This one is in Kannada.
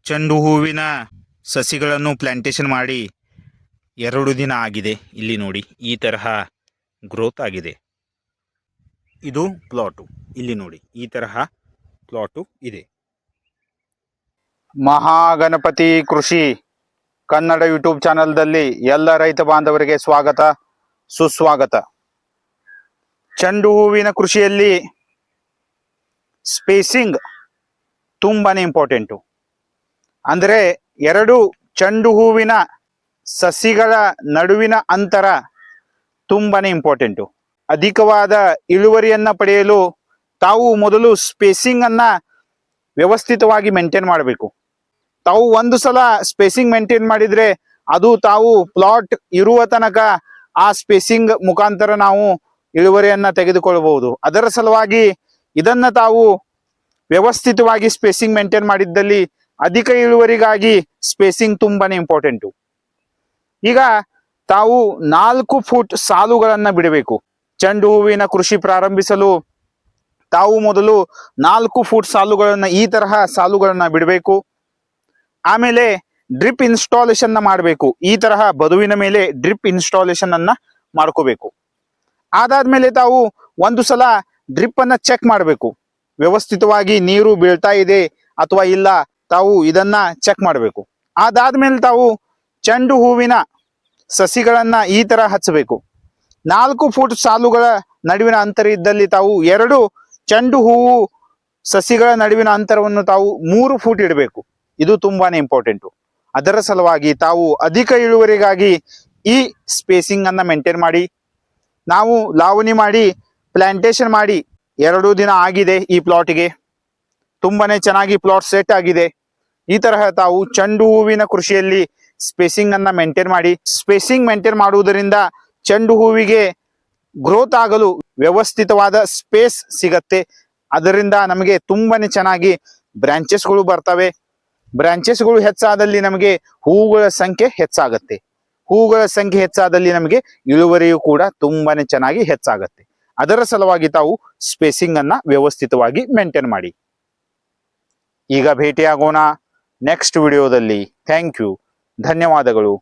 ಚೆಂಡು ಹೂವಿನ ಸಸಿಗಳನ್ನು ಪ್ಲಾಂಟೇಶನ್ ಮಾಡಿ 2 ದಿನ ಆಗಿದೆ. ಇಲ್ಲಿ ನೋಡಿ ಈ ತರಹ ಗ್ರೋತ್ ಆಗಿದೆ. ಇದು ಪ್ಲಾಟು. ಇಲ್ಲಿ ನೋಡಿ ಈ ತರಹ ಪ್ಲಾಟು ಇದೆ. ಮಹಾಗಣಪತಿ ಕೃಷಿ ಕನ್ನಡ ಯೂಟ್ಯೂಬ್ ಚಾನಲ್ದಲ್ಲಿ ಎಲ್ಲ ರೈತ ಬಾಂಧವರಿಗೆ ಸ್ವಾಗತ ಸುಸ್ವಾಗತ. ಚೆಂಡು ಹೂವಿನ ಕೃಷಿಯಲ್ಲಿ ಸ್ಪೇಸಿಂಗ್ ತುಂಬಾನೇ ಇಂಪಾರ್ಟೆಂಟು. ಅಂದರೆ 2 ಚೆಂಡು ಹೂವಿನ ಸಸಿಗಳ ನಡುವಿನ ಅಂತರ ತುಂಬಾನೇ ಇಂಪಾರ್ಟೆಂಟು. ಅಧಿಕವಾದ ಇಳುವರಿಯನ್ನ ಪಡೆಯಲು ತಾವು ಮೊದಲು ಸ್ಪೇಸಿಂಗ್ ಅನ್ನ ವ್ಯವಸ್ಥಿತವಾಗಿ ಮೇಂಟೈನ್ ಮಾಡಬೇಕು. ತಾವು ಒಂದು ಸಲ ಸ್ಪೇಸಿಂಗ್ ಮೇಂಟೈನ್ ಮಾಡಿದ್ರೆ ಅದು ತಾವು ಪ್ಲಾಟ್ ಇರುವ ತನಕ ಆ ಸ್ಪೇಸಿಂಗ್ ಮುಖಾಂತರ ನಾವು ಇಳುವರಿಯನ್ನ ತೆಗೆದುಕೊಳ್ಳಬಹುದು. ಅದರ ಸಲುವಾಗಿ ಇದನ್ನ ತಾವು ವ್ಯವಸ್ಥಿತವಾಗಿ ಸ್ಪೇಸಿಂಗ್ ಮೇಂಟೈನ್ ಮಾಡಿದ್ದಲ್ಲಿ ಅಧಿಕ ಇಳುವರಿಗಾಗಿ ಸ್ಪೇಸಿಂಗ್ ತುಂಬಾನೇ ಇಂಪಾರ್ಟೆಂಟು. ಈಗ ತಾವು 4 ಫೂಟ್ ಸಾಲುಗಳನ್ನ ಬಿಡಬೇಕು. ಚೆಂಡು ಹೂವಿನ ಕೃಷಿ ಪ್ರಾರಂಭಿಸಲು ತಾವು ಮೊದಲು 4 ಫೂಟ್ ಸಾಲುಗಳನ್ನ ಈ ತರಹ ಸಾಲುಗಳನ್ನ ಬಿಡಬೇಕು. ಆಮೇಲೆ ಡ್ರಿಪ್ ಇನ್ಸ್ಟಾಲೇಷನ್ ಮಾಡಬೇಕು. ಈ ತರಹ ಬದುವಿನ ಮೇಲೆ ಡ್ರಿಪ್ ಇನ್ಸ್ಟಾಲೇಷನ್ ಅನ್ನ ಮಾಡ್ಕೋಬೇಕು. ಅದಾದ್ಮೇಲೆ ತಾವು ಒಂದು ಸಲ ಡ್ರಿಪ್ ಅನ್ನ ಚೆಕ್ ಮಾಡಬೇಕು. ವ್ಯವಸ್ಥಿತವಾಗಿ ನೀರು ಬೀಳ್ತಾ ಇದೆ ಅಥವಾ ಇಲ್ಲ, ತಾವು ಇದನ್ನ ಚೆಕ್ ಮಾಡಬೇಕು. ಅದಾದ್ಮೇಲೆ ತಾವು ಚೆಂಡು ಹೂವಿನ ಸಸಿಗಳನ್ನ ಈ ತರ ಹಚ್ಚಬೇಕು. 4 ಫೂಟ್ ಸಾಲುಗಳ ನಡುವಿನ ಅಂತರ ಇದ್ದಲ್ಲಿ ತಾವು 2 ಚೆಂಡು ಹೂವು ಸಸಿಗಳ ನಡುವಿನ ಅಂತರವನ್ನು ತಾವು 3 ಫೂಟ್ ಇಡಬೇಕು. ಇದು ತುಂಬಾನೇ ಇಂಪಾರ್ಟೆಂಟು. ಅದರ ಸಲುವಾಗಿ ತಾವು ಅಧಿಕ ಇಳುವರಿಗಾಗಿ ಈ ಸ್ಪೇಸಿಂಗ್ ಅನ್ನ ಮೇಂಟೈನ್ ಮಾಡಿ. ನಾವು ಲಾವಣಿ ಮಾಡಿ ಪ್ಲಾಂಟೇಶನ್ ಮಾಡಿ 2 ದಿನ ಆಗಿದೆ. ಈ ಪ್ಲಾಟ್ಗೆ ತುಂಬಾನೇ ಚೆನ್ನಾಗಿ ಪ್ಲಾಟ್ ಸೆಟ್ ಆಗಿದೆ. ಈ ತರಹ ತಾವು ಚೆಂಡು ಹೂವಿನ ಕೃಷಿಯಲ್ಲಿ ಸ್ಪೇಸಿಂಗ್ ಅನ್ನ ಮೇಂಟೈನ್ ಮಾಡಿ. ಸ್ಪೇಸಿಂಗ್ ಮೇಂಟೈನ್ ಮಾಡುವುದರಿಂದ ಚೆಂಡು ಹೂವಿಗೆ ಗ್ರೋತ್ ಆಗಲು ವ್ಯವಸ್ಥಿತವಾದ ಸ್ಪೇಸ್ ಸಿಗತ್ತೆ. ಅದರಿಂದ ನಮಗೆ ತುಂಬಾನೇ ಚೆನ್ನಾಗಿ ಬ್ರಾಂಚೆಸ್ಗಳು ಬರ್ತವೆ. ಬ್ರಾಂಚೆಸ್ಗಳು ಹೆಚ್ಚಾದಲ್ಲಿ ನಮಗೆ ಹೂವುಗಳ ಸಂಖ್ಯೆ ಹೆಚ್ಚಾಗತ್ತೆ. ಹೂವುಗಳ ಸಂಖ್ಯೆ ಹೆಚ್ಚಾದಲ್ಲಿ ನಮಗೆ ಇಳುವರಿಯು ಕೂಡ ತುಂಬಾನೇ ಚೆನ್ನಾಗಿ ಹೆಚ್ಚಾಗತ್ತೆ. ಅದರ ಸಲುವಾಗಿ ತಾವು ಸ್ಪೇಸಿಂಗ್ ಅನ್ನ ವ್ಯವಸ್ಥಿತವಾಗಿ ಮೇಂಟೈನ್ ಮಾಡಿ. ಈಗ ಭೇಟಿಯಾಗೋಣ ನೆಕ್ಸ್ಟ್ ವಿಡಿಯೋದಲ್ಲಿ. ಥ್ಯಾಂಕ್ ಯು, ಧನ್ಯವಾದಗಳು.